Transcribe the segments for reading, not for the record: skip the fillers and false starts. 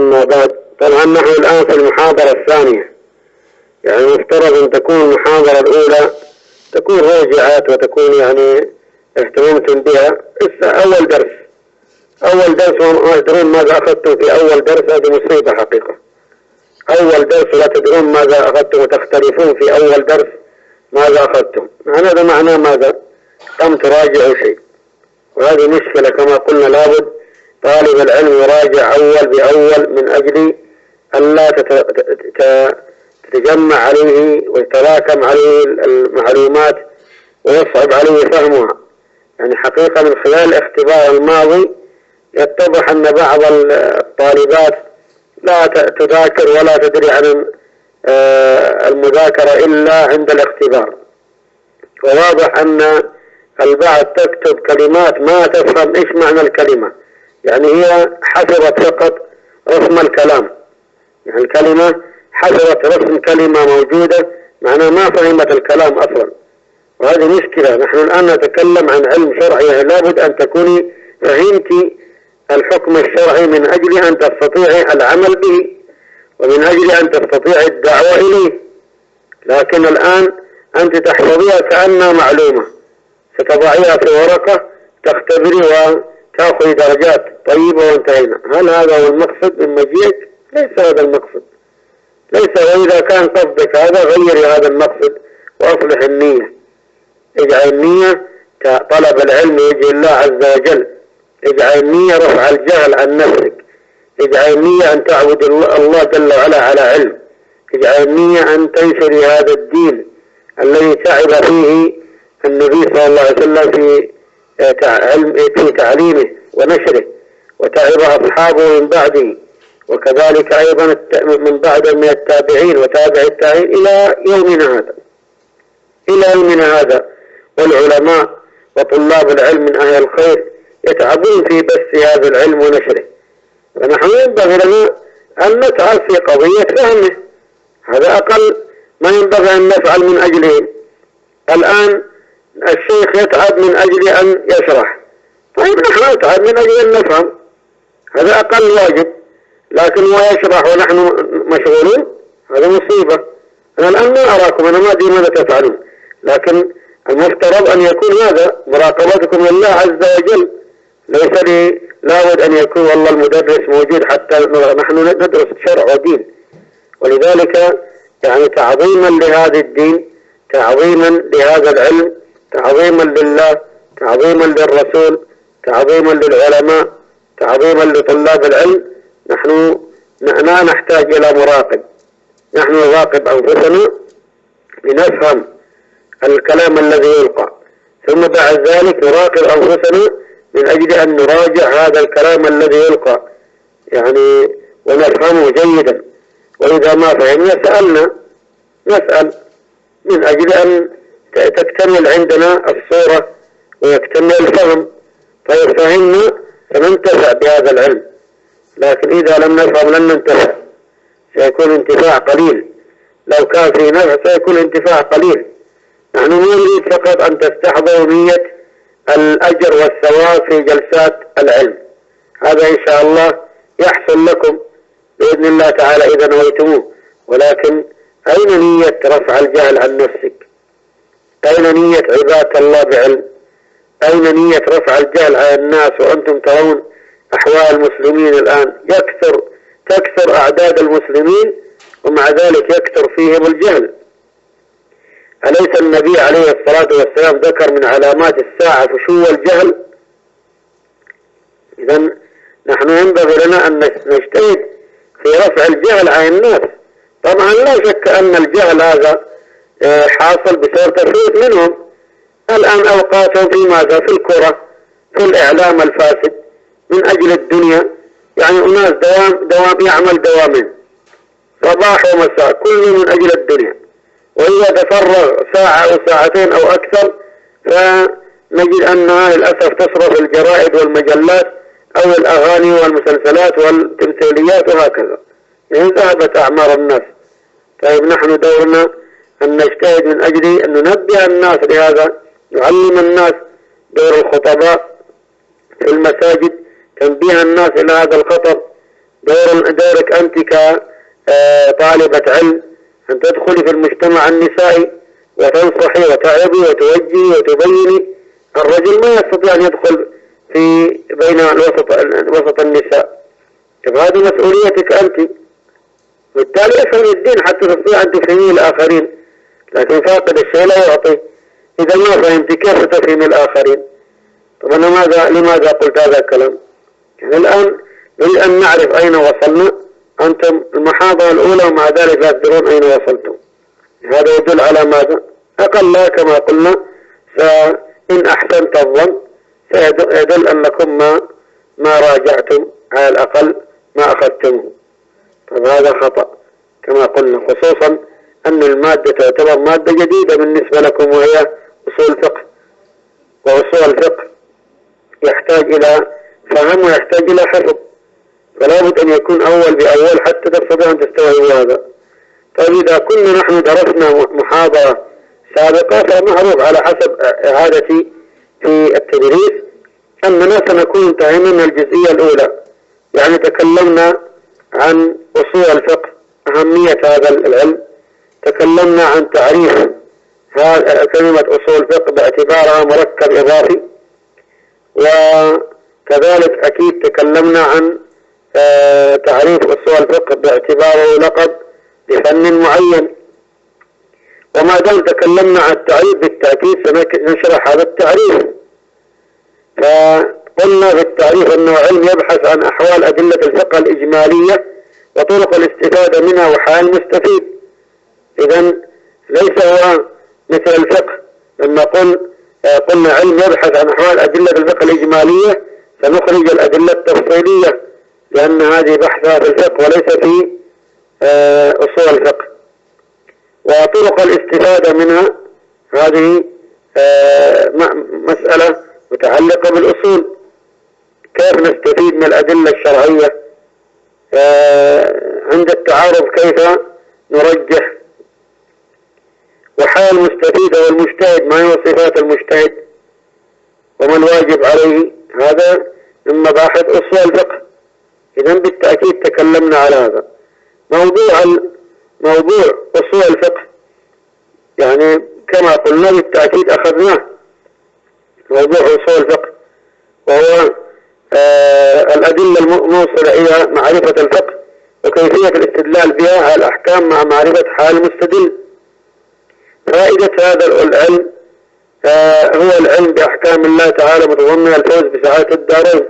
أما بعد، طبعا نحن الآن في المحاضرة الثانية، يعني مفترض أن تكون المحاضرة الأولى تكون راجعات وتكون يعني اهتممتم بها. أول درس وما تدرون ماذا أخذتم في أول درس، هذه مصيبة حقيقة. أول درس لا تدرون ماذا أخذتم وتختلفون في أول درس ماذا أخذتم، هذا معناه ماذا؟ لم تراجعوا شيء، وهذه مشكلة. كما قلنا لابد طالب العلم يراجع أول بأول من أجل ألا تتجمع عليه ويتراكم عليه المعلومات ويصعب عليه فهمها. يعني حقيقة من خلال الاختبار الماضي يتضح أن بعض الطالبات لا تذاكر ولا تدري عن المذاكرة إلا عند الاختبار، وواضح أن البعض تكتب كلمات ما تفهم إيش معنى الكلمة، يعني هي حفظت فقط رسم الكلام، يعني الكلمة حفظت رسم كلمة موجودة، معناه ما فهمت الكلام أصلا، وهذه مشكلة. نحن الآن نتكلم عن علم شرعي، لابد أن تكوني فهمتي الحكم الشرعي من أجل أن تستطيعي العمل به ومن أجل أن تستطيعي الدعوة إليه. لكن الآن أنت تحفظيها كأنها معلومة، ستضعيها في ورقة تختبري وتأخذي درجات طيبة وانتهينا. هل هذا هو المقصد من مجيئك؟ ليس هذا المقصد، ليس. وإذا كان قصدك هذا غيري هذا المقصد وأصلح النية، اجعل النية طلب العلم وجه الله عز وجل، اجعل النية رفع الجهل عن نفسك، اجعل النية أن تعبد الله جل وعلا على علم، اجعل النية أن تنشري هذا الدين الذي تعب فيه النبي صلى الله عليه وسلم في تعليمه ونشره، وتعب أصحابه من بعده، وكذلك أيضا من بعد من التابعين وتابع التابعين إلى يومنا هذا. والعلماء وطلاب العلم من أهل الخير يتعبون في بث هذا العلم ونشره، فنحن ينبغي لنا أن نتعب في قضية فهمه، هذا أقل ما ينبغي أن نفعل من أجله. الآن الشيخ يتعب من أجل أن يشرح، طيب نحن نتعب من أجل أن نفهم، هذا أقل واجب. لكن هو يشرح ونحن مشغولون، هذا مصيبة. أنا الآن ما أراكم، أنا ما أدري ماذا تفعلون، لكن المفترض أن يكون هذا مراقبتكم لله عز وجل. ليس لي لابد أن يكون والله المدرس موجود حتى نحن ندرس شرع ودين. ولذلك يعني تعظيما لهذا الدين، تعظيما لهذا العلم، تعظيما لله، تعظيما للرسول، تعظيما للعلماء، تعظيما لطلاب العلم، نحن لا نحتاج إلى مراقب، نحن نراقب أنفسنا لنفهم الكلام الذي يلقى، ثم بعد ذلك نراقب أنفسنا من أجل أن نراجع هذا الكلام الذي يلقى يعني ونفهمه جيدا. وإذا ما فهمنا نسأل من أجل أن تكتمل عندنا الصورة ويكتمل الفهم، فيفهمنا فننتفع بهذا العلم. لكن إذا لم نفهم لن ننتفع، سيكون انتفاع قليل، لو كان في نفع سيكون انتفاع قليل. نحن نريد فقط أن تستحضروا نية الأجر والثواب في جلسات العلم، هذا إن شاء الله يحصل لكم بإذن الله تعالى إذا نويتموه. ولكن أين نية رفع الجهل عن نفسك؟ أين نية عبادة الله بعلم؟ أين نية رفع الجهل عن الناس وأنتم ترون أحوال المسلمين الآن تكثر أعداد المسلمين ومع ذلك يكثر فيهم الجهل. أليس النبي عليه الصلاة والسلام ذكر من علامات الساعة فشو الجهل؟ إذن نحن ينبغي لنا أن نجتهد في رفع الجهل عن الناس. طبعا لا شك أن الجهل هذا حاصل بسبب تفريط منهم. الآن أوقاتهم في ماذا؟ في الكرة، في الإعلام الفاسد من أجل الدنيا، يعني أناس دوام يعمل دوامين صباح ومساء كل من أجل الدنيا، وإذا تفرغ ساعة أو ساعتين أو أكثر فنجد أنها للأسف تصرف الجرائد والمجلات أو الأغاني والمسلسلات والتمثيليات وهكذا، يعني ذهبت أعمار الناس. طيب نحن دورنا أن نجتهد من أجل أن ننبه الناس لهذا، نعلم الناس، دور الخطباء في المساجد تنبيه الناس إلى هذا الخطر، دورك أنت كطالبة علم أن تدخلي في المجتمع النسائي وتنصحي وتعبي وتوجهي وتبيني. الرجل ما يستطيع أن يدخل في بين وسط النساء، هذه مسؤوليتك أنت. بالتالي افهم الدين حتى تستطيع أن تفهمي الآخرين، لكن فاقد الشيء لا يعطي. إذا ما فهمت كيف تفهم الآخرين؟ طب أنا لماذا قلت هذا الكلام؟ يعني الآن نريد أن نعرف أين وصلنا. أنتم المحاضرة الأولى ومع ذلك لا تدرون أين وصلتم. هذا يدل على ماذا؟ أقل كما قلنا إن أحسنت الظن سيدل أنكم ما راجعتم، على الأقل ما أخذتمه. طب هذا خطأ كما قلنا، خصوصا أن المادة تعتبر مادة جديدة بالنسبة لكم، وهي أصول الفقه. وأصول الفقه يحتاج إلى فهم ويحتاج إلى حفظ، فلا بد أن يكون أول بأول حتى تستطيع أن تستوعبوا هذا. طيب إذا كنا نحن درسنا محاضرة سابقة فمعروف على حسب عادتي في التدريس أننا سنكون انتهينا من الجزئية الأولى، يعني تكلمنا عن أصول الفقه، أهمية هذا العلم، تكلمنا عن تعريف كلمة أصول الفقه باعتبارها مركب إضافي، وكذلك أكيد تكلمنا عن تعريف أصول الفقه باعتباره لقب لفن معين. وما دام تكلمنا عن التعريف بالتأكيد سنشرح هذا التعريف. فقلنا في التعريف أنه علم يبحث عن أحوال أدلة الفقه الإجمالية وطرق الاستفادة منها وحال المستفيد. إذن ليس هو مثل الفقه. لما قلنا علم يبحث عن أحوال أدلة الفقه الإجمالية سنخرج الأدلة التفصيلية، لأن هذه بحثها في الفقه وليس في أصول الفقه. وطرق الاستفادة منها هذه مسألة متعلقة بالأصول، كيف نستفيد من الأدلة الشرعية عند التعارض، كيف نرجح، وحال المستفيد أو المجتهد، ما هي صفات المجتهد وما الواجب عليه. هذا من مباحث أصول الفقه. إذن بالتأكيد تكلمنا على هذا. موضوع أصول الفقه يعني كما قلنا بالتأكيد أخذناه، موضوع أصول الفقه وهو الأدلة الموصلة إلى معرفة الفقه وكيفية الاستدلال بها على الأحكام مع معرفة حال المستدل. فائدة هذا العلم هو العلم بأحكام الله تعالى متضمن الفوز بسعادة الدارين.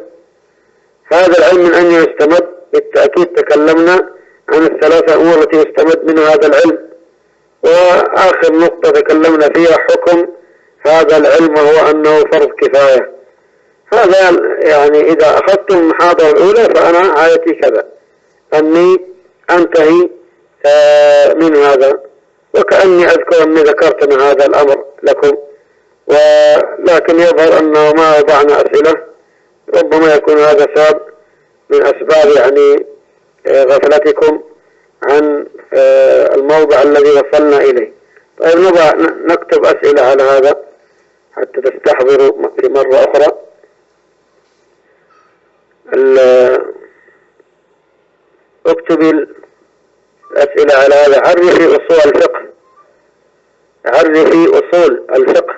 هذا العلم من أن يستمد، بالتأكيد تكلمنا عن الثلاثة أمور التي يستمد منها هذا العلم. وآخر نقطة تكلمنا فيها حكم هذا العلم وهو أنه فرض كفاية. هذا يعني إذا أخذتم المحاضرة الأولى فأنا عادتي كذا أني أنتهي من هذا، وكأني أذكر أني ذكرت من هذا الأمر لكم، ولكن يظهر أنه ما وضعنا أسئلة. ربما يكون هذا سبب من أسباب يعني غفلتكم عن الموضع الذي وصلنا إليه. طيب نكتب أسئلة على هذا حتى تستحضروا في مرة أخرى. اكتب الأسئلة على هذا. عرفي أصول الفقه، عرفي أصول الفقه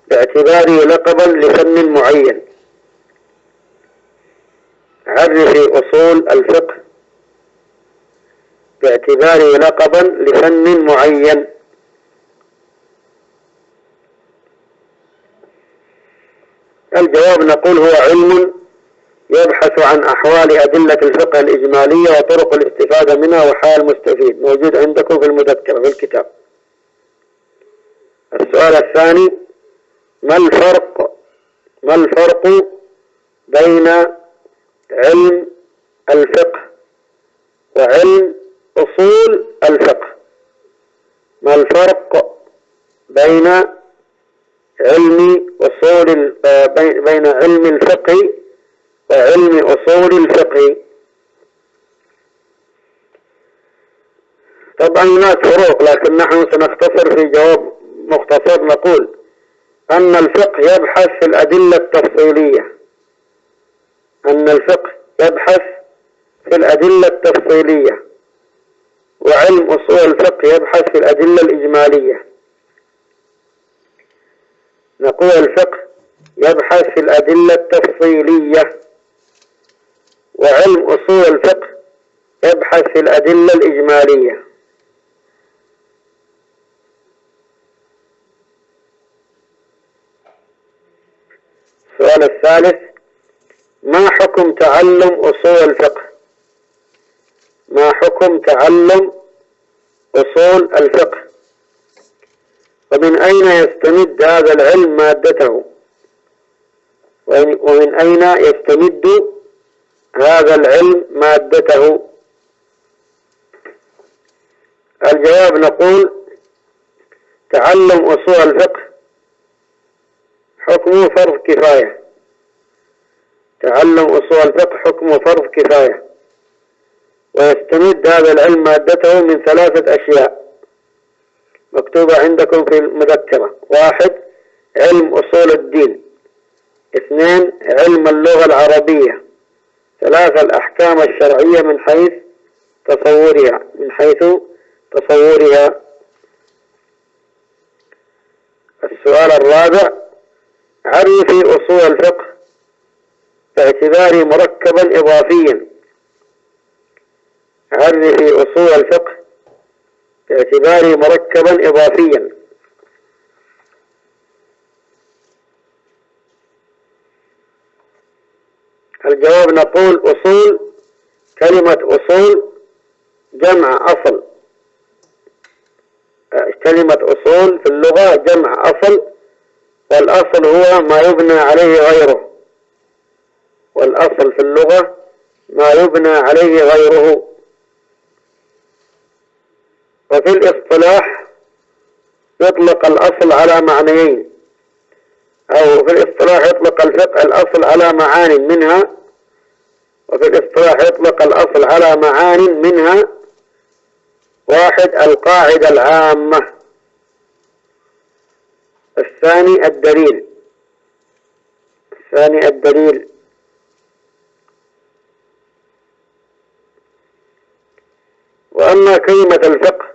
باعتباره لقبا لفن معين. عرفي أصول الفقه باعتباره لقبا لفن معين. الجواب نقول هو علم يبحث عن أحوال أدلة الفقه الإجمالية وطرق الاستفادة منها وحال المستفيد، موجود عندكم في المذكرة في الكتاب. السؤال الثاني: ما الفرق بين علم الفقه وعلم أصول الفقه؟ ما الفرق بين علم الفقه وعلم أصول الفقه؟ طبعا هناك فروق، لكن نحن سنختصر في جواب مختصر. نقول أن الفقه يبحث في الأدلة التفصيلية، أن الفقه يبحث في الأدلة التفصيلية، وعلم أصول الفقه يبحث في الأدلة الإجمالية. نقول الفقه يبحث في الأدلة التفصيلية، وعلم أصول الفقه يبحث في الأدلة الإجمالية. السؤال الثالث: ما حكم تعلم أصول الفقه؟ ما حكم تعلم أصول الفقه؟ ومن أين يستمد هذا العلم مادته؟ ومن أين يستمد هذا العلم مادته؟ الجواب: نقول تعلم أصول الفقه حكمه فرض كفاية. تعلم أصول الفقه حكمه فرض كفاية، ويستمد هذا العلم مادته من 3 أشياء مكتوبة عندكم في المذكرة: 1. علم أصول الدين. 2. علم اللغة العربية. 3. الأحكام الشرعية من حيث تصورها. السؤال الرابع: عرفي أصول الفقه باعتباره مركبا إضافيا. عرفي أصول الفقه باعتباره مركبا إضافيا. الجواب: نقول أصول، كلمة أصول جمع أصل. كلمة أصول في اللغة جمع أصل، والأصل هو ما يبنى عليه غيره. والأصل في اللغة ما يبنى عليه غيره. وفي الاصطلاح يطلق الأصل على معنيين، أو في الاصطلاح يطلق الفقه الأصل على معان منها، وفي الاصطلاح يطلق الأصل على معان منها: 1. القاعدة العامة. 2. الدليل. وأما كلمة الفقه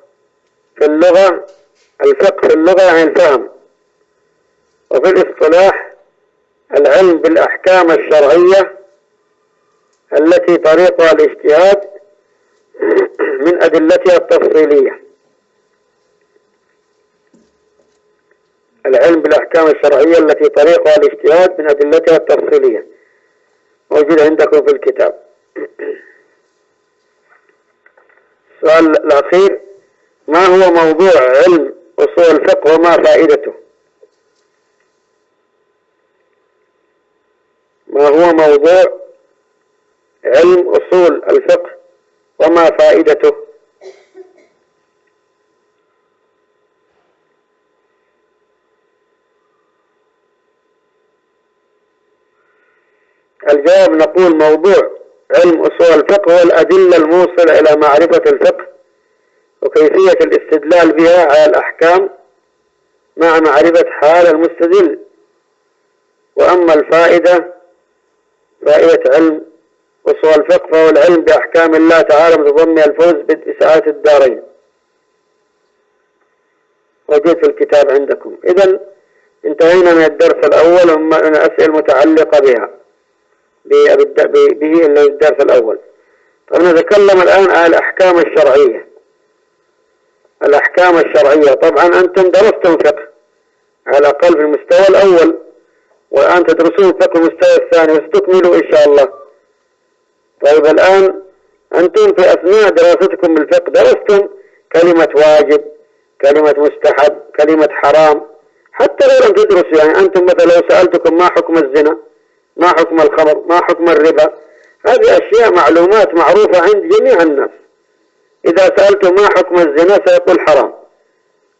في اللغة، الفقه في اللغة يعني الفهم، وفي الاصطلاح العلم بالأحكام الشرعية التي طريقها الاجتهاد من أدلتها التفصيلية. العلم بالأحكام الشرعية التي طريقها الاجتهاد من أدلتها التفصيلية، موجود عندكم في الكتاب. السؤال الأخير: ما هو موضوع علم أصول الفقه وما فائدته؟ ما هو موضوع علم أصول الفقه وما فائدته؟ الجواب: نقول موضوع علم أصول الفقه هو الأدلة الموصلة إلى معرفة الفقه وكيفية الاستدلال بها على الأحكام مع معرفة حال المستدل. وأما الفائدة، فائدة علم أصول الفقه فهو العلم بأحكام الله تعالى متضمن الفوز بسعادة الدارين، موجود في الكتاب عندكم. إذن انتهينا من الدرس الأول ومن الأسئلة المتعلقة بها به اللي الدرس الأول. طب نتكلم الآن عن الأحكام الشرعية. الأحكام الشرعية، طبعا أنتم درستم فقه على الأقل في المستوى الأول، والآن تدرسون فقه المستوى الثاني وستكملوا إن شاء الله. طيب الآن أنتم في أثناء دراستكم بالفقه درستم كلمة واجب، كلمة مستحب، كلمة حرام، حتى لو لم تدرسوا. يعني أنتم مثلا لو سألتكم ما حكم الزنا، ما حكم الخمر، ما حكم الربا، هذه أشياء معلومات معروفة عند جميع الناس. إذا سألته ما حكم الزنا سيقول حرام،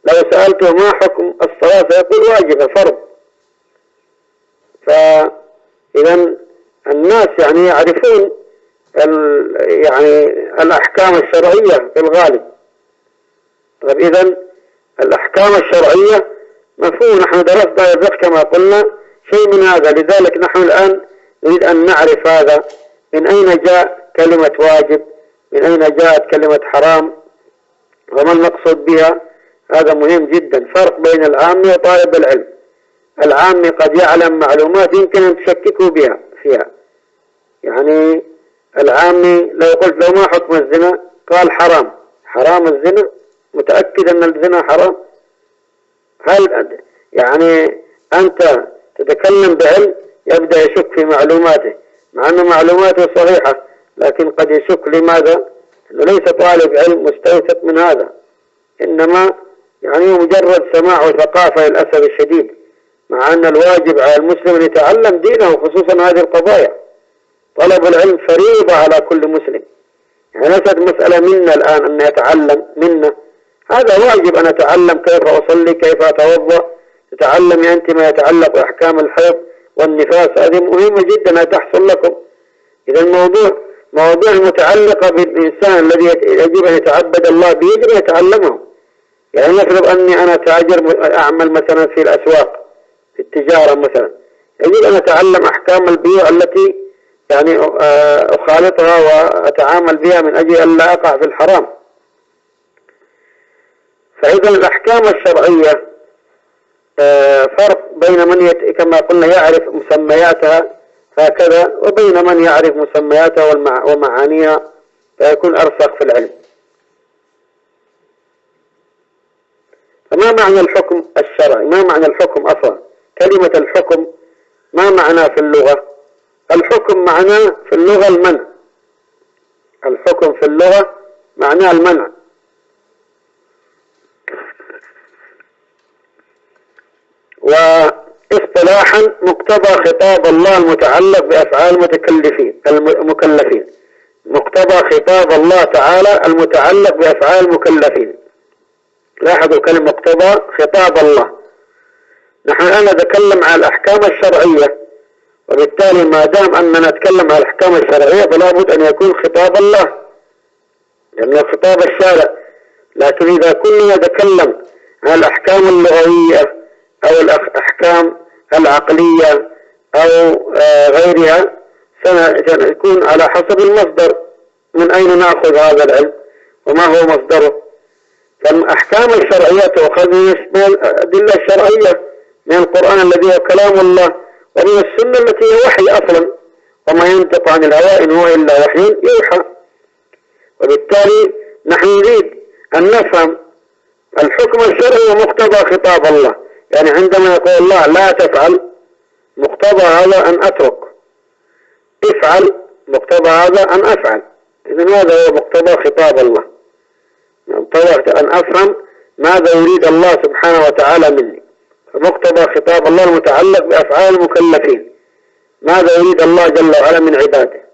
لو سألته ما حكم الصلاة سيقول واجب فرض. فإذا الناس يعني يعرفون يعني الأحكام الشرعية في الغالب. طيب إذا الأحكام الشرعية مفهوم، نحن درسنا الفقه كما قلنا شيء من هذا، لذلك نحن الآن نريد أن نعرف هذا من أين جاء كلمة واجب، من أين جاءت كلمة حرام، وما المقصود بها. هذا مهم جدا. فرق بين العامي وطالب العلم. العامي قد يعلم معلومات يمكن أن تشككوا بها فيها. يعني العامي لو قلت لو ما حكم الزنا قال حرام. حرام الزنا؟ متأكد أن الزنا حرام؟ هل يعني أنت تتكلم بعلم؟ يبدأ يشك في معلوماته، مع أن معلوماته صحيحة، لكن قد يشك. لماذا؟ أنه ليس طالب علم مستوثق من هذا، إنما يعني مجرد سماع وثقافة للأسف الشديد، مع أن الواجب على المسلم أن يتعلم دينه، خصوصا هذه القضايا. طلب العلم فريضة على كل مسلم. يعني ليست مسألة منا الآن أن يتعلم منا، هذا واجب أن أتعلم كيف أصلي، كيف أتوضأ، تتعلم أنت ما يتعلق بأحكام الحيض والنفاس، هذه مهمة جدا أن تحصل لكم. إذا مواضيع المتعلقة بالإنسان الذي يجب أن يتعبد الله به يجب أن يتعلمه. يعني نفرض أني أنا تاجر أعمل مثلا في الأسواق، في التجارة مثلا، يجب أن أتعلم أحكام البيوع التي يعني أخالطها وأتعامل بها من أجل أن لا أقع في الحرام. فإذا الأحكام الشرعية فرق بين من كما قلنا يعرف مسمياتها هكذا، وبين من يعرف مسمياتها ومعانيها فيكون أرسخ في العلم. فما معنى الحكم الشرعي؟ ما معنى الحكم أصلا؟ كلمة الحكم ما معناه في اللغة؟ الحكم معناه في اللغة المنع. الحكم في اللغة معناه المنع. واصطلاحا مقتضى خطاب الله المتعلق بأفعال المكلفين. مقتضى خطاب الله تعالى المتعلق بأفعال المكلفين. لاحظوا كلمة مقتضى خطاب الله. نحن الآن نتكلم عن الأحكام الشرعية، وبالتالي ما دام أننا نتكلم عن الأحكام الشرعية فلا بد أن يكون خطاب الله، لأنه خطاب الشارع. لكن إذا كنا نتكلم عن الأحكام اللغوية أو الأحكام العقلية أو غيرها سنكون على حسب المصدر، من أين نأخذ هذا العلم وما هو مصدره. فالأحكام الشرعية تؤخذ من الأدلة الشرعية، من القرآن الذي هو كلام الله، ومن السنة التي هي وحي أصلا، وما ينطق عن الهوى إن هو إلا وحي يوحى. وبالتالي نحن نريد أن نفهم الحكم الشرعي ومقتضى خطاب الله. يعني عندما يقول الله لا تفعل، مقتضى هذا أن أترك، افعل، مقتضى هذا أن أفعل. إذن هذا هو مقتضى خطاب الله. مقتضى أن أفهم ماذا يريد الله سبحانه وتعالى مني. فمقتضى خطاب الله المتعلق بأفعال المكلفين، ماذا يريد الله جل وعلا من عباده.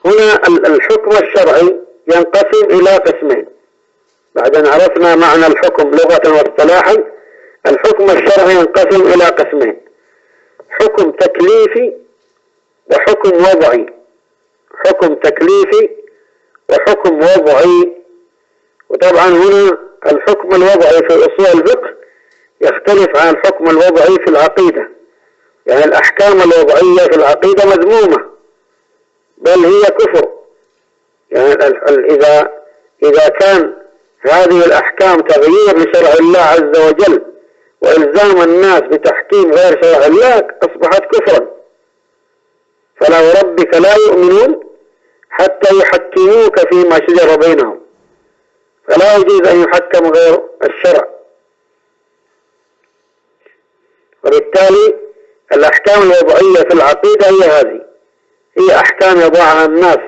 هنا الحكم الشرعي ينقسم إلى قسمين. بعد أن عرفنا معنى الحكم لغة واصطلاحا، الحكم الشرعي ينقسم إلى قسمين: حكم تكليفي وحكم وضعي. حكم تكليفي وحكم وضعي. وطبعا هنا الحكم الوضعي في أصول الفقه يختلف عن الحكم الوضعي في العقيدة. يعني الأحكام الوضعية في العقيدة مذمومة، بل هي كفر. يعني إذا كان هذه الأحكام تغيير لشرع الله عز وجل وإلزام الناس بتحكيم غير شرع الله أصبحت كفرا. فلا وربك لا يؤمنون حتى يحكموك فيما شجر بينهم، فلا يجوز أن يحكم غير الشرع. وبالتالي الأحكام الوضعية في العقيدة هي هذه، هي أحكام يضعها الناس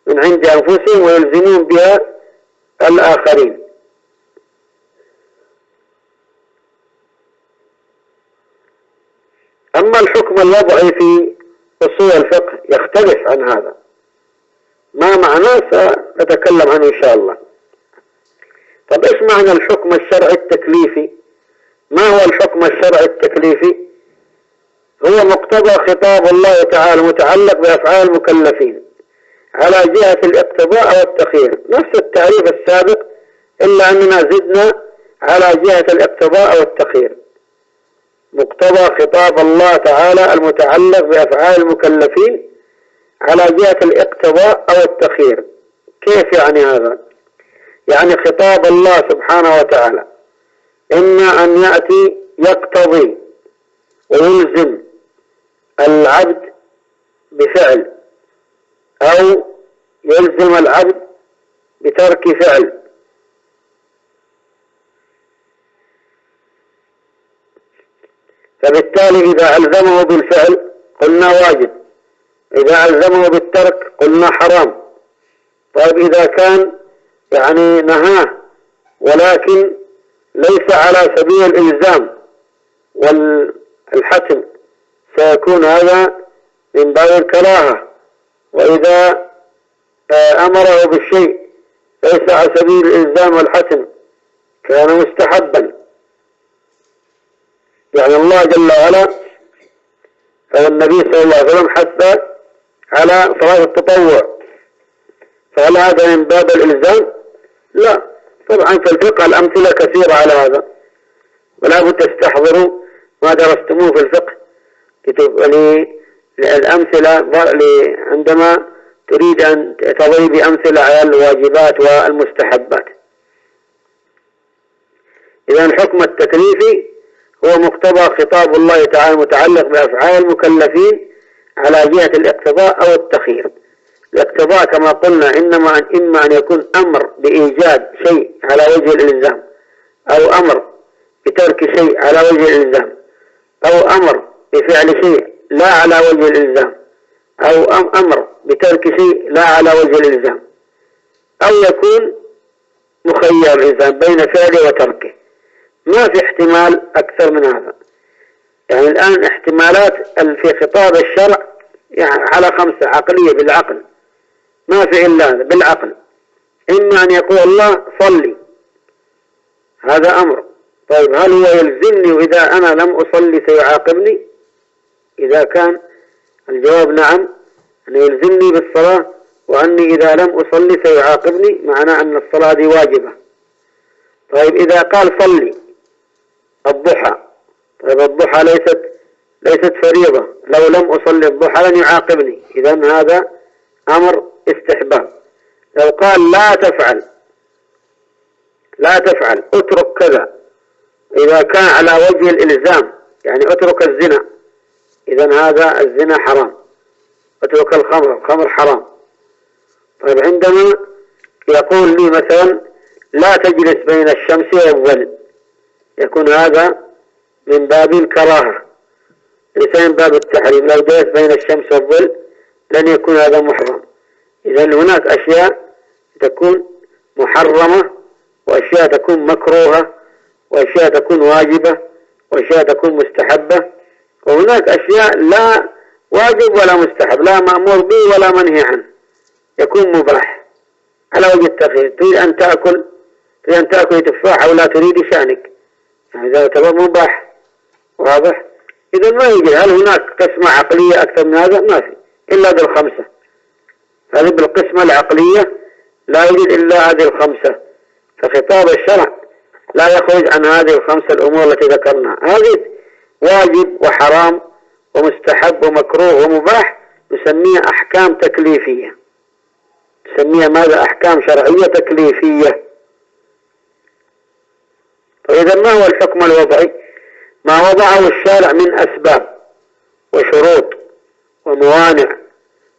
من عند أنفسهم ويلزمون بها الآخرين. أما الحكم الوضعي في أصول الفقه يختلف عن هذا. ما معناه سنتكلم عنه إن شاء الله. طب إيش معنى الحكم الشرعي التكليفي؟ ما هو الحكم الشرعي التكليفي؟ هو مقتضى خطاب الله تعالى المتعلق بأفعال المكلفين على جهة الاقتضاء والتخيير، نفس التعريف السابق، إلا أننا زدنا على جهة الاقتضاء والتخيير. مقتضى خطاب الله تعالى المتعلق بأفعال المكلفين على جهة الاقتضاء أو التخيير. كيف يعني هذا؟ يعني خطاب الله سبحانه وتعالى إما أن يأتي يقتضي ويلزم العبد بفعل، أو يلزم العبد بترك فعل. فبالتالي إذا ألزمه بالفعل قلنا واجب، إذا ألزمه بالترك قلنا حرام. طيب إذا كان يعني نهاه ولكن ليس على سبيل الإلزام والحتم سيكون هذا من باب الكراهة. وإذا أمره بالشيء ليس على سبيل الإلزام والحتم كان مستحبا. يعني الله جل وعلا أو النبي صلى الله عليه وسلم حث على صلاة التطوع، فهل هذا من باب الإلزام؟ لا. طبعا في الفقه الأمثلة كثيرة على هذا، ولا بد تستحضروا ما درستموه في الفقه الأمثلة عندما تريد أن تضرب بأمثلة على الواجبات والمستحبات. إذا الحكم التكليفي هو مقتضى خطاب الله تعالى المتعلق بأفعال المكلفين على جهة الاقتضاء أو التخيير. الاقتضاء كما قلنا إما أن يكون أمر بإيجاد شيء على وجه الإلزام، أو أمر بترك شيء على وجه الإلزام، أو أمر بفعل شيء لا على وجه الإلزام، أو أمر بترك شيء لا على وجه الإلزام، أو يكون مخير الإنسان بين فعله وتركه. ما في احتمال أكثر من هذا. يعني الآن احتمالات في خطاب الشرع يعني على 5 عقلية بالعقل، ما في إلا هذا بالعقل. إما أن يقول الله صلي، هذا أمر. طيب هل هو يلزمني وإذا أنا لم أصلي سيعاقبني؟ إذا كان الجواب نعم، أن يلزمني بالصلاة وأني إذا لم أصلي سيعاقبني، معناه أن الصلاة دي واجبة. طيب إذا قال صلي الضحى، طيب الضحى ليست فريضة، لو لم أصلي الضحى لن يعاقبني، إذن هذا أمر استحباب. لو قال لا تفعل اترك كذا، إذا كان على وجه الإلزام يعني اترك الزنا، إذن هذا الزنا حرام. اترك الخمر حرام. طيب عندما يقول لي مثلا لا تجلس بين الشمس والظل، يكون هذا من باب الكراهة ليس من باب التحريم. لو جلس بين الشمس والظل لن يكون هذا محرم. إذن هناك أشياء تكون محرمة، وأشياء تكون مكروهة، وأشياء تكون واجبة، وأشياء تكون مستحبة، وهناك أشياء لا واجب ولا مستحب، لا مأمور به ولا منهي عنه، يكون مباح على وجه التخيير. تريد أن تأكل تفاحة ولا تريد شأنك، هذا يعتبر مباح. واضح؟ إذا ما يوجد. هل هناك قسمة عقلية أكثر من هذا؟ ما في إلا هذه ال5. هذه بالقسمة العقلية لا يوجد إلا هذه ال5. فخطاب الشرع لا يخرج عن هذه ال5 الأمور التي ذكرناها. هذه واجب وحرام ومستحب ومكروه ومباح نسميها أحكام تكليفية. نسميها ماذا؟ أحكام شرعية تكليفية. فإذا ما هو الحكم الوضعي؟ ما وضعه الشارع من أسباب وشروط وموانع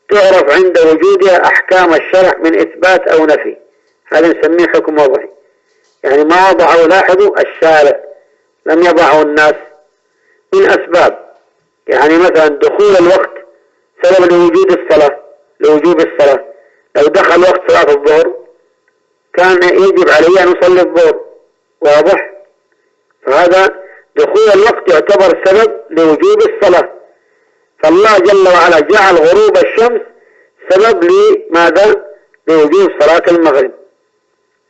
تعرف عند وجودها أحكام الشرع من إثبات أو نفي، هذا نسميه حكم وضعي. يعني ما وضعه، لاحظوا، الشارع لم يضعه الناس، من أسباب. يعني مثلا دخول الوقت سبب لوجوب الصلاة. لو دخل وقت صلاة الظهر كان يجب علي أن أصلي الظهر. واضح؟ فهذا دخول الوقت يعتبر سبب لوجوب الصلاة. فالله جل وعلا جعل غروب الشمس سبب لماذا؟ لوجوب صلاة المغرب.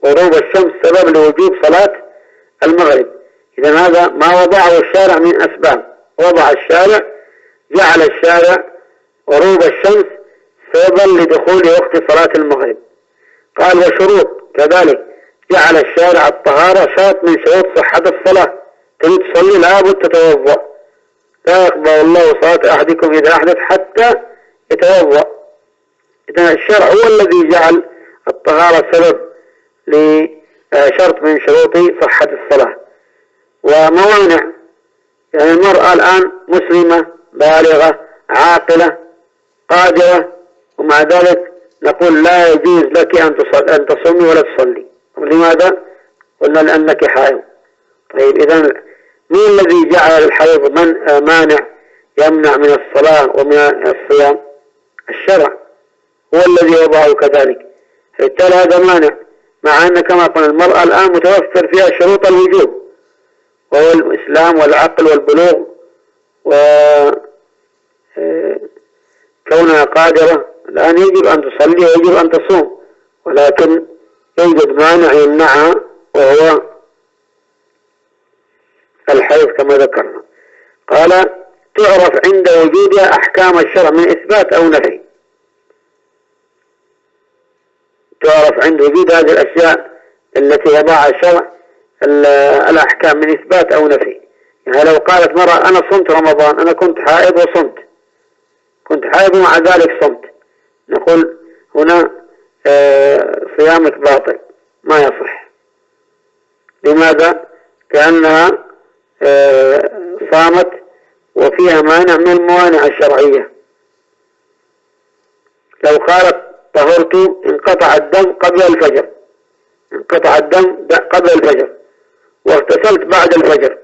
غروب الشمس سبب لوجوب صلاة المغرب. إذن هذا ما وضعه الشارع من أسباب. وضع الشارع، جعل الشارع غروب الشمس سببا لدخول وقت صلاة المغرب. قال وشروط كذلك، جعل الشارع الطهارة شرط من شروط صحة الصلاة. تريد تصلي لابد تتوضأ، لا يقبل الله صلاة أحدكم إذا أحدث حتى يتوضأ. إذا الشرع هو الذي جعل الطهارة سبب لشرط من شروط صحة الصلاة وموانع. يعني المرأة الآن مسلمة بالغة عاقلة قادرة، ومع ذلك نقول لا يجوز لك أن تصومي ولا تصلي. لماذا؟ قلنا لأنك حائض. طيب إذا مين الذي جعل الحيض مانع يمنع من الصلاة ومن الصيام؟ الشرع هو الذي وضعه كذلك، بالتالي هذا مانع، مع أن كما قلنا المرأة الآن متوفر فيها شروط الوجوب، وهو الإسلام والعقل والبلوغ وكونها قادرة. الآن يجب أن تصلي ويجب أن تصوم، ولكن يوجد مانع يمنعها وهو الحيض كما ذكرنا. قال تعرف عند وجودها أحكام الشرع من إثبات أو نفي. تعرف عند وجود هذه الأشياء التي وضعها الشرع الأحكام من إثبات أو نفي. يعني لو قالت مرة أنا صمت رمضان، أنا كنت حائض وصمت، كنت حائض ومع ذلك صمت، نقول هنا صيامك باطل ما يصح. لماذا؟ كأنها صامت وفيها مانع من الموانع الشرعية. لو قالت طهرت انقطع الدم قبل الفجر، انقطع الدم قبل الفجر واغتسلت بعد الفجر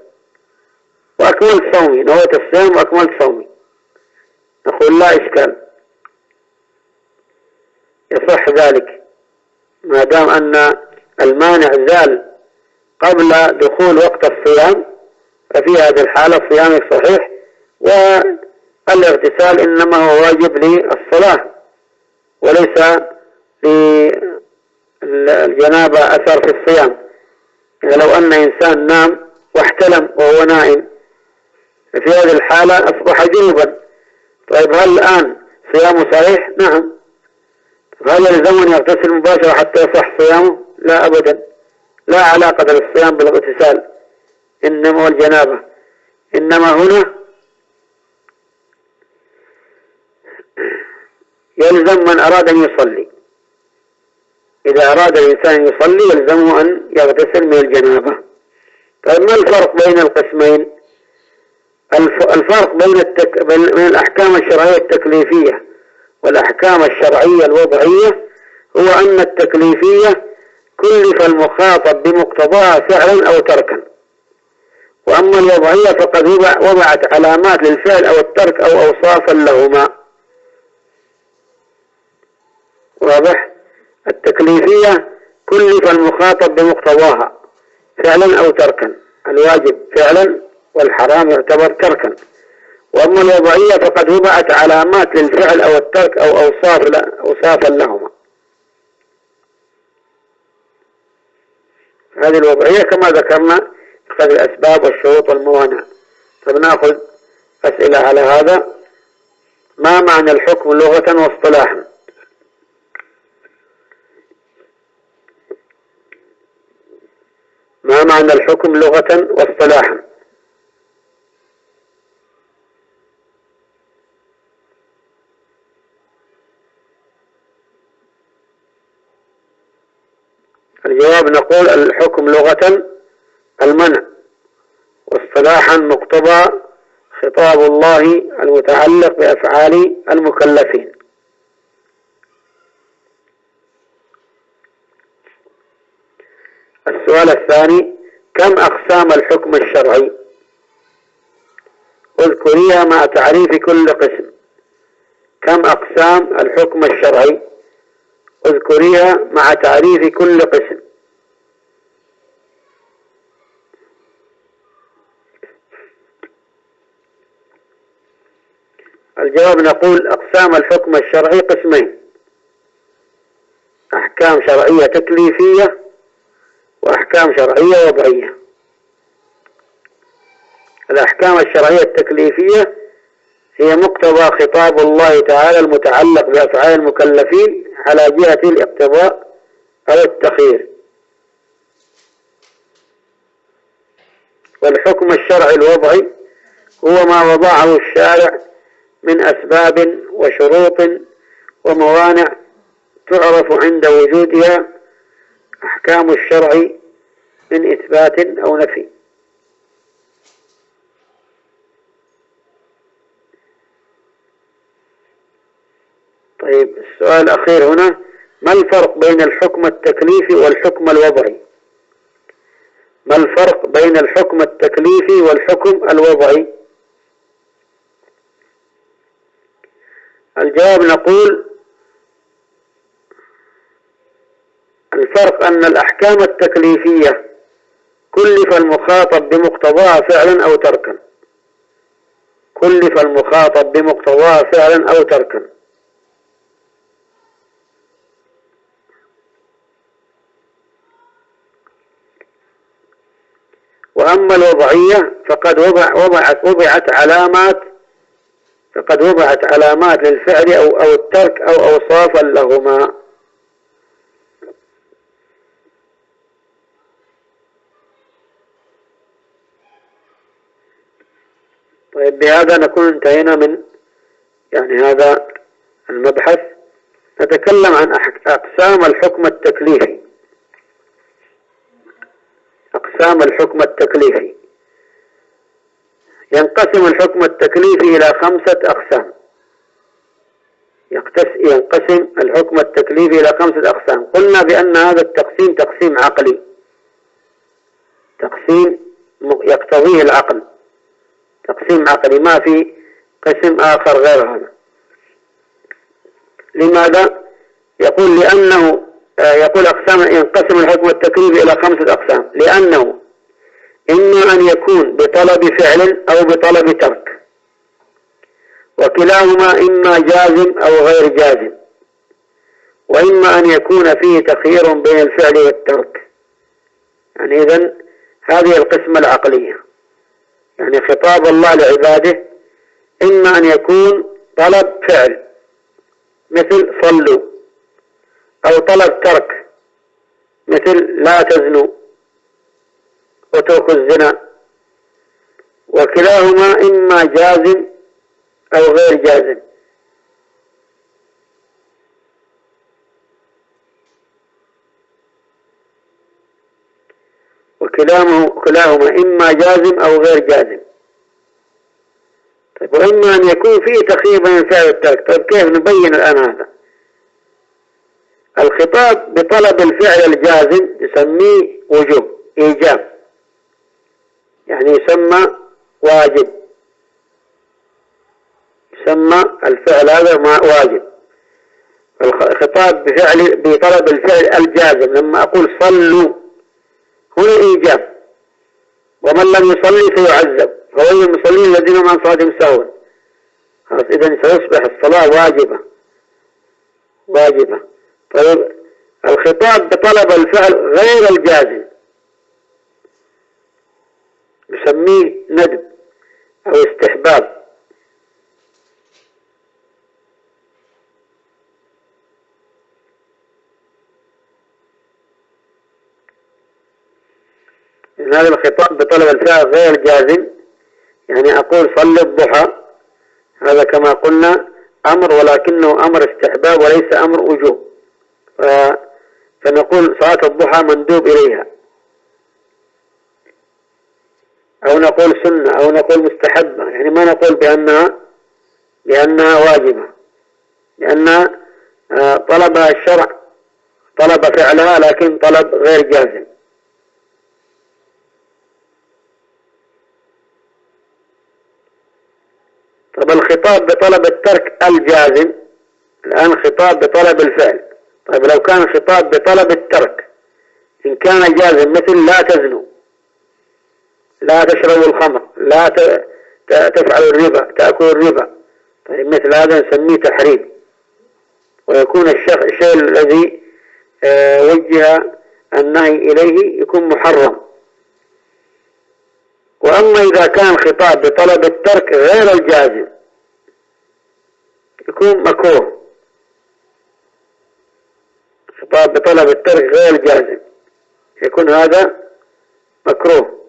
وأكملت صومي، نويت الصيام وأكملت صومي، نقول لا إشكال، يصح ذلك ما دام أن المانع زال قبل دخول وقت الصيام، ففي هذه الحالة صيامك صحيح، والاغتسال إنما هو واجب للصلاة وليس للجنابة أثر في الصيام. يعني لو أن إنسان نام واحتلم وهو نائم، في هذه الحالة أصبح جنوبا، طيب هل الآن صيامه صحيح؟ نعم. هل يلزمني يغتسل مباشرة حتى يصح صيامه؟ لا أبدا، لا علاقة للصيام بالاغتسال إنما والجنابة، إنما هنا يلزم من أراد أن يصلي. إذا أراد الإنسان أن يصلي يلزمه أن يغتسل من الجنابة. طيب ما الفرق بين القسمين؟ الفرق بين الأحكام الشرعية التكليفية والأحكام الشرعية الوضعية هو أن التكليفية كلف المخاطب بمقتضاها فعلا أو تركا، وأما الوضعية فقد وضعت علامات للفعل أو الترك أو أوصافا لهما. واضح؟ التكليفية كلف المخاطب بمقتضاها فعلا أو تركا، الواجب فعلا والحرام يعتبر تركا، وأما الوضعية فقد وضعت علامات للفعل أو الترك أو أوصافا لهما. هذه الوضعية كما ذكرنا قد الأسباب والشروط والموانع. فبنأخذ أسئلة على هذا. ما معنى الحكم لغة واصطلاحا؟ ما معنى الحكم لغة واصطلاحا؟ الجواب نقول الحكم لغة المنع، واصطلاحا مقتضى خطاب الله المتعلق بأفعال المكلفين. السؤال الثاني: كم أقسام الحكم الشرعي؟ اذكريها مع تعريف كل قسم. كم أقسام الحكم الشرعي؟ اذكريها مع تعريف كل قسم. الجواب نقول أقسام الحكم الشرعي قسمين: أحكام شرعية تكليفية وأحكام شرعية وضعية. الأحكام الشرعية التكليفية هي مقتضى خطاب الله تعالى المتعلق بأفعال المكلفين على جهة الاقتضاء أو التخيير. والحكم الشرعي الوضعي هو ما وضعه الشارع من أسباب وشروط وموانع تعرف عند وجودها أحكام الشرع من إثبات أو نفي. طيب السؤال الأخير هنا: ما الفرق بين الحكم التكليفي والحكم الوضعي؟ ما الفرق بين الحكم التكليفي والحكم الوضعي؟ الجواب نقول: الفرق أن الأحكام التكليفية كلف المخاطب بمقتضاها فعلا أو تركا، كلف المخاطب بمقتضاها فعلا أو تركا. وأما الوضعية فقد وضعت علامات للفعل أو الترك أو أوصافا لهما. طيب بهذا نكون انتهينا من هذا المبحث. نتكلم عن أقسام الحكم التكليفي. أقسام الحكم التكليفي: ينقسم الحكم التكليفي إلى 5 أقسام. ينقسم الحكم التكليفي إلى 5 أقسام. قلنا بأن هذا التقسيم تقسيم عقلي، تقسيم يقتضيه العقل، تقسيم عقلي، ما في قسم آخر غير هذا. لماذا؟ يقول لأنه ينقسم الحكم التكليفي إلى 5 أقسام، لأنه إما أن يكون بطلب فعل أو بطلب ترك، وكلاهما إما جازم أو غير جازم، وإما أن يكون فيه تخيير بين الفعل والترك. إذن هذه القسمة العقلية. خطاب الله لعباده إما أن يكون طلب فعل مثل صلوا، أو طلب ترك مثل لا تزنوا وتركوا الزنا، وكلاهما إما جازم أو غير جازم. وكلاهما إما جازم أو غير جازم. طيب وإما أن يكون فيه تخيير بين الفعل والترك. طيب كيف نبين الآن هذا؟ الخطاب بطلب الفعل الجازم يسميه وجوب، إيجاب، يسمى واجب، يسمى الفعل هذا واجب. الخطاب بطلب الفعل الجازم لما أقول صلوا هنا إيجاب، ومن لم يصلي فيعذب، فويل المصلين الذين هم عن صلاتهم ساهون. إذن سيصبح الصلاة واجبة. طيب الخطاب بطلب الفعل غير الجازم يسميه ندب أو استحباب. هذا الخطاب بطلب الفعل غير جازم، أقول صل الضحى، هذا كما قلنا أمر، ولكنه أمر استحباب وليس أمر وجوب، فنقول صلاة الضحى مندوب إليها، أو نقول سنة، أو نقول مستحبة، ما نقول بأنها واجبة، لأن طلبها الشرع، طلب فعلها لكن طلب غير جازم. طب الخطاب بطلب الترك الجازم، الآن خطاب بطلب الفعل. طيب لو كان خطاب بطلب الترك، إن كان جازم مثل لا تزنوا، لا تشربوا الخمر، لا تفعلوا الربا، تأكلوا الربا، طيب مثل هذا نسميه تحريم، ويكون الشيء الذي وجه النهي إليه يكون محرم. وأما إذا كان خطاب بطلب الترك غير الجازم يكون مكروه. خطاب بطلب الترك غير الجازم يكون هذا مكروه.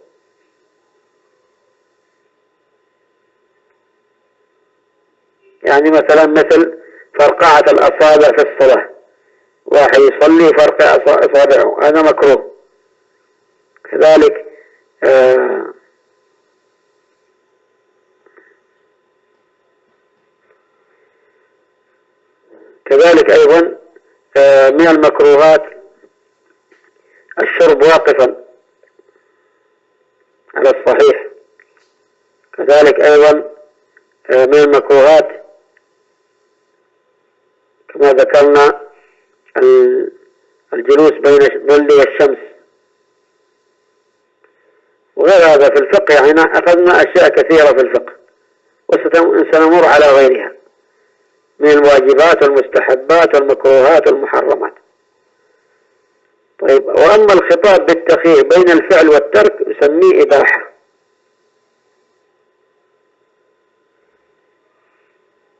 مثلا مثل فرقعة الأصابع في الصلاة، واحد يصلي فرقع أصابعه، هذا مكروه. كذلك أيضا من المكروهات الشرب واقفا على الصحيح. كذلك أيضا من المكروهات كما ذكرنا الجلوس بين الظل والشمس. وغير هذا في الفقه، يعني أخذنا أشياء كثيرة في الفقه وسنمر على غيرها من الواجبات والمستحبات والمكروهات والمحرمات. طيب، وأما الخطاب بالتخيير بين الفعل والترك يسميه إباحة.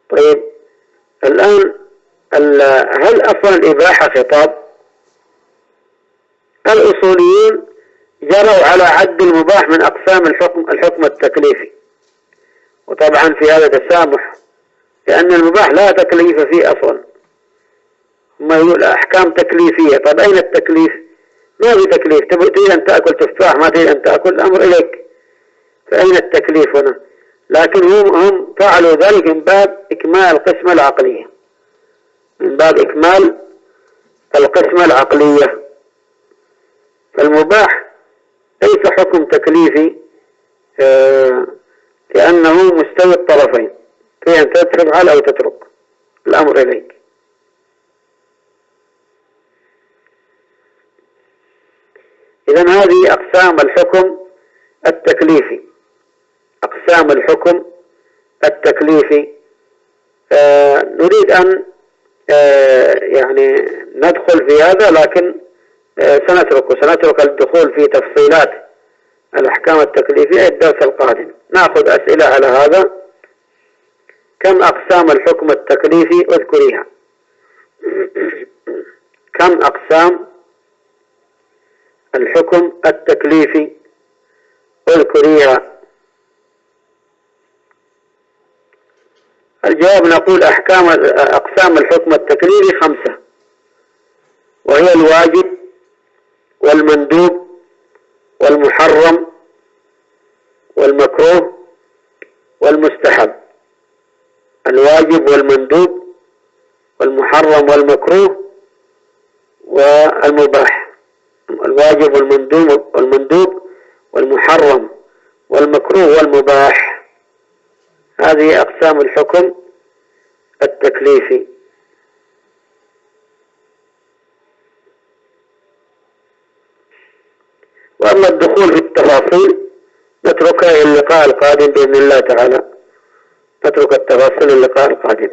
طيب، الآن هل أصلا الإباحة خطاب؟ الأصوليين جروا على عد المباح من أقسام الحكم التكليفي، وطبعا في هذا تسامح، لأن المباح لا تكليف فيه أصلا. ما يقول أحكام تكليفية. طب أين التكليف؟ ما في تكليف. تريد أن تأكل تفاح، ما تريد أن تأكل، الأمر إليك. فأين التكليف هنا؟ لكن هم فعلوا ذلك من باب إكمال القسمة العقلية، من باب إكمال القسمة العقلية. فالمباح ليس حكم تكليفي، لأنه مستوي الطرفين، في أن تفعل أو تترك، الأمر إليك. إذن هذه أقسام الحكم التكليفي. أقسام الحكم التكليفي نريد أن يعني ندخل في هذا، لكن سنترك الدخول في تفصيلات الأحكام التكليفية الدرس القادم. نأخذ أسئلة على هذا. كم أقسام الحكم التكليفي؟ اذكريها. كم أقسام الحكم التكليفي؟ اذكريها. الجواب نقول أقسام الحكم التكليفي 5، وهي الواجب والمندوب والمحرم والمكروه والمستحب. الواجب والمندوب والمحرم والمكروه والمباح. الواجب والمندوب والمحرم والمكروه والمباح، هذه أقسام الحكم التكليفي. وأما الدخول في التفاصيل نتركها اللقاء القادم بإذن الله تعالى. نترك التفاصيل اللقاء القادم.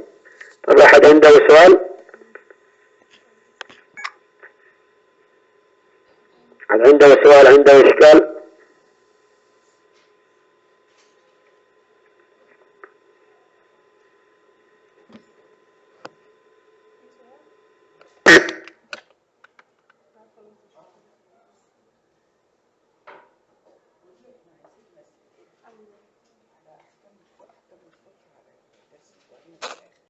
طب أحد عنده سؤال؟ أحد عنده سؤال، عنده إشكال؟